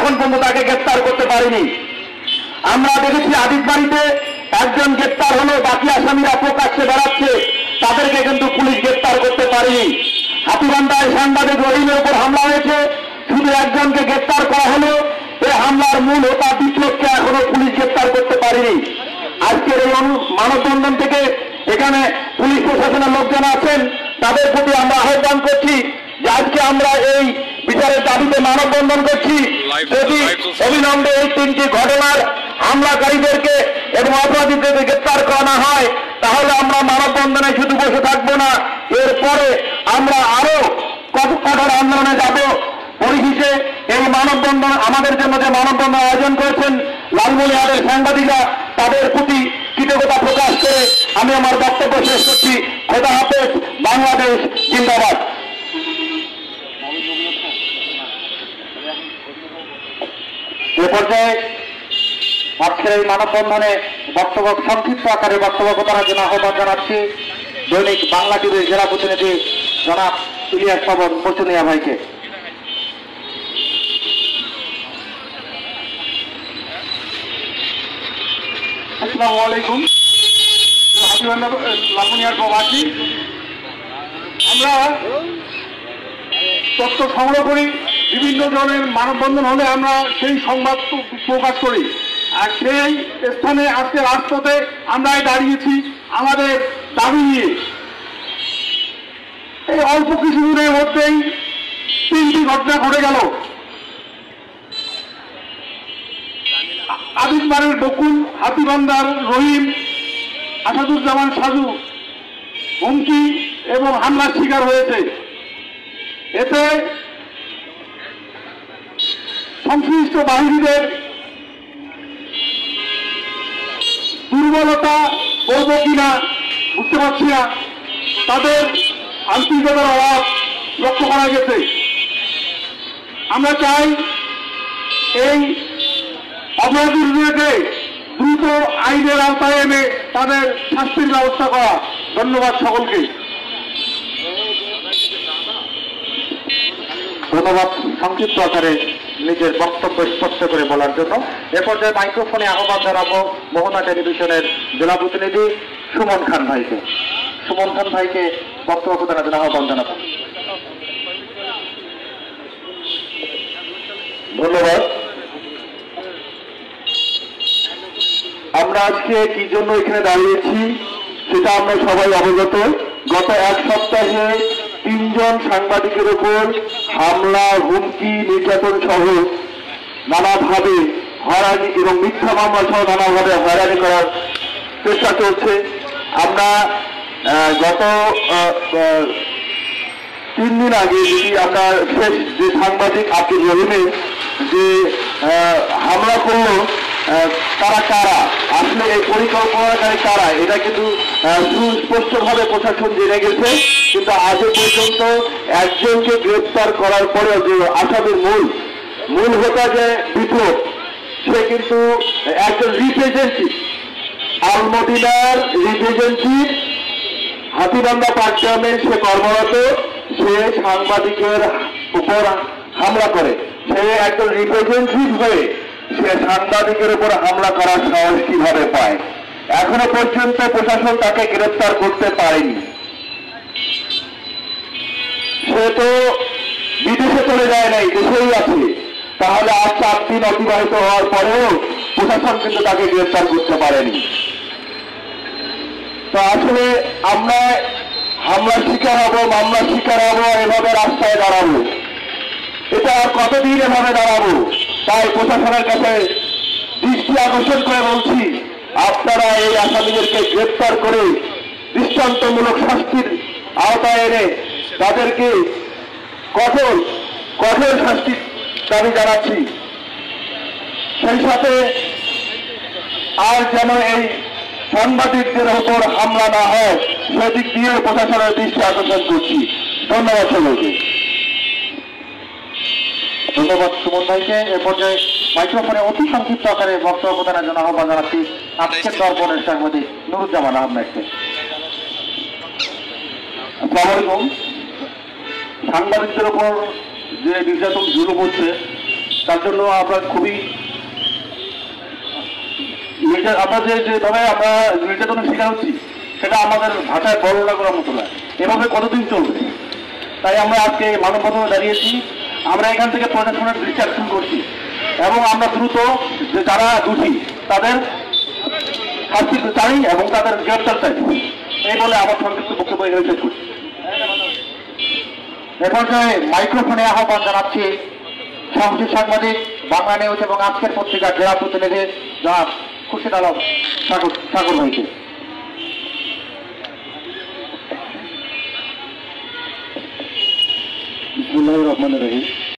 এখন পর্যন্ত তাকে গ্রেপ্তার করতে পারেনি। আমরা দেখেছি আদিতবাড়িতে একজন গ্রেপ্তার হলো, বাকি আসামিরা প্রকাশ্যে বেড়াচ্ছে, তাদেরকে কিন্তু পুলিশ গ্রেপ্তার করতে পারেনি। হাতীবান্ধায় সাংবাদিক রহিমের উপর হামলা হয়েছে, শুধু একজনকে গ্রেপ্তার করা হলো। এই হামলার মূল হোতা বিপ্লবকে এখনো পুলিশ গ্রেপ্তার করতে পারেনি। আজকের এই মানববন্ধন থেকে এখানে পুলিশ প্রশাসনের লোকজন আছেন, তাদের প্রতি আমরা আহ্বান করছি যে আজকে আমরা এই বিচারের দাবিতে মানববন্ধন করছি। যদি অবিলম্বে এই তিনটি ঘটনার হামলাকারীদেরকে এবং অপরাধীদেরকে গ্রেপ্তার করা না হয়, তাহলে আমরা মানববন্ধনে শুধু বসে থাকবো না, এরপরে আমরা আরো কঠোর আন্দোলনে যাব। পরিশেষে এই মানববন্ধন আমাদের জন্য যে মানববন্ধন আয়োজন করেছেন লালমনিরহাটের সাংবাদিকরা, তাদের প্রতি কৃতজ্ঞতা প্রকাশ করে আমি আমার বক্তব্য শেষ করছি। খোদা হাফেজ, বাংলাদেশ জিন্দাবাদ। এ পর্যায়ে আজকের এই মানববন্ধনে সংক্ষিপ্ত আকারে বক্তব্য প্রদানের জন্য আহ্বান জানাচ্ছি দৈনিক বাংলা টিভির জেলা প্রতিনিধি জনাব ইলিয়াস পবন পচুনিয়া ভাইকে। আসসালামু আলাইকুম। লালমনিরহাট প্রবাসী, আমরা তথ্য সংগ্রহ করি, বিভিন্ন ধরনের মানববন্ধন হলে আমরা সেই সংবাদ প্রকাশ করি। আর সেই স্থানে আজকে রাজপথে আমরা দাঁড়িয়েছি আমাদের দাবি নিয়ে। এই অল্প কিছুদিনের মধ্যেই তিনটি ঘটনা ঘটে গেল। আদিতবাড়ির বকুল, হাতীবান্ধার রহিম, আসাদুজ্জামান সাজু হুমকি এবং হামলার শিকার হয়েছে। এতে সংশ্লিষ্ট বাহিনীদের দুর্বলতা বলব কিনা বুঝতে পারছি না, তাদের আন্তরিকতার অভাব লক্ষ্য করা গেছে। আমরা চাই এই অপরাধীদেরকে দ্রুত আইনের আওতায় এনে তাদের শাস্তির ব্যবস্থা করা। ধন্যবাদ সকলকে। ধন্যবাদ সংক্ষিপ্ত আকারে নিজের বক্তব্য স্পষ্ট করে বলার জন্য। এ পর্যায়ে মাইক্রোফোনে আহ্বান জানাবো মোহনা টেলিভিশনের জেলা প্রতিনিধি সুমন খান ভাইকে। সুমন খান ভাইকে বক্তব্য প্রদানের জন্য আহ্বান জানাবো। ধন্যবাদ। আমরা আজকে কি জন্য এখানে দাঁড়িয়েছি সেটা আমরা সবাই অবগত। গত এক সপ্তাহে 3 জন সাংবাদিকের উপর হামলা, হুমকি, নির্যাতন সহ নানাভাবে হয়রানি এবং মিথ্যা মামলা সহ নানাভাবে হয়রানি করার চেষ্টা চলছে। আমরা গত 3 দিন আগে যদি আমরা শেষ যে সাংবাদিক আব্দুল রহিমের যে হামলা করলো, তারা কারা, আসলে এই পরিকল্পনাকারী কারা, এটা কিন্তু সুস্পষ্টভাবে প্রশাসন জেনে গেছে। কিন্তু আজও পর্যন্ত একজনকে গ্রেপ্তার করার পরেও যে আসামির মূল হোতা যে বিপ্লব, সে কিন্তু একজন রিপ্রেজেন্টেটিভ, আলমদিনার রিপ্রেজেন্টেটিভ, হাতীবান্ধা পাটগ্রামে সে কর্মরত। সে সাংবাদিকের উপর হামলা করে, সে একজন রিপ্রেজেন্টেটিভ হয়ে সে সাংবাদিকের উপর হামলা করার সাহস কিভাবে পায়? এখনো পর্যন্ত প্রশাসন তাকে গ্রেপ্তার করতে পারেনি। সে তো বিদেশে চলে যায় নাই, দেশেই আছে। তাহলে আজ 4 দিন অতিবাহিত হওয়ার পরেও প্রশাসন কিন্তু তাকে গ্রেপ্তার করতে পারেনি। তো আসলে আমরা হামলার শিকার হব, মামলার শিকার হব, এভাবে রাস্তায় দাঁড়াবো, এটা আর কতদিন এভাবে দাঁড়াবো? তাই প্রশাসনের কাছে দৃষ্টি আকর্ষণ করে বলছি, আপনারা এই আসামিদেরকে গ্রেপ্তার করে দৃষ্টান্তমূলক শাস্তির আওতায় এনে তাদেরকে কঠোর শাস্তির দাবি জানাচ্ছি। সেই সাথে আর যেন এই সাংবাদিকদের উপর হামলা না হয় সেদিক দিয়ে প্রশাসনের দৃষ্টি আকর্ষণ করছি। ধন্যবাদ সকলকে। ধন্যবাদ সুমন ভাইকে। এ পর্যায়ে মাইক্রোফোনে অতি সংক্ষিপ্ত আকারে বক্তব্য প্রদানের জন্য আহ্বান জানাচ্ছি আজকের দর্পণের সাংবাদিক নুরুজ্জামান আহমেদকে। আসসালামু আলাইকুম। সাংবাদিকদের উপর যে নির্যাতন জুলুম হচ্ছে তার জন্য আমরা খুবই আপনাদের যেভাবে আমরা নির্যাতনের শিকার হচ্ছি সেটা আমাদের ভাষায় বর্ণনা করার মতো না। এভাবে কতদিন চলবে? তাই আমরা আজকে মানববন্ধনে দাঁড়িয়েছি। আমরা এখান থেকে প্রশাসনের দৃষ্টি আকর্ষণ করছি এবং আমরা দ্রুত যে যারা দোষী তাদের শাস্তি চাই এবং তাদের গ্রেপ্তার চাই। এই বলে আমার সংক্ষিপ্ত বক্তব্য এখানে শেষ করছি। এ পর্যায়ে মাইক্রোফোনে আহ্বান জানাচ্ছি সাহসী সাংবাদিক, বাংলা নিউজ এবং আজকের পত্রিকার জেলা প্রতিনিধি জনাব খুরশিদ আলম সাগর ভাইকে। বিসমিল্লাহির রহমানির রহিম।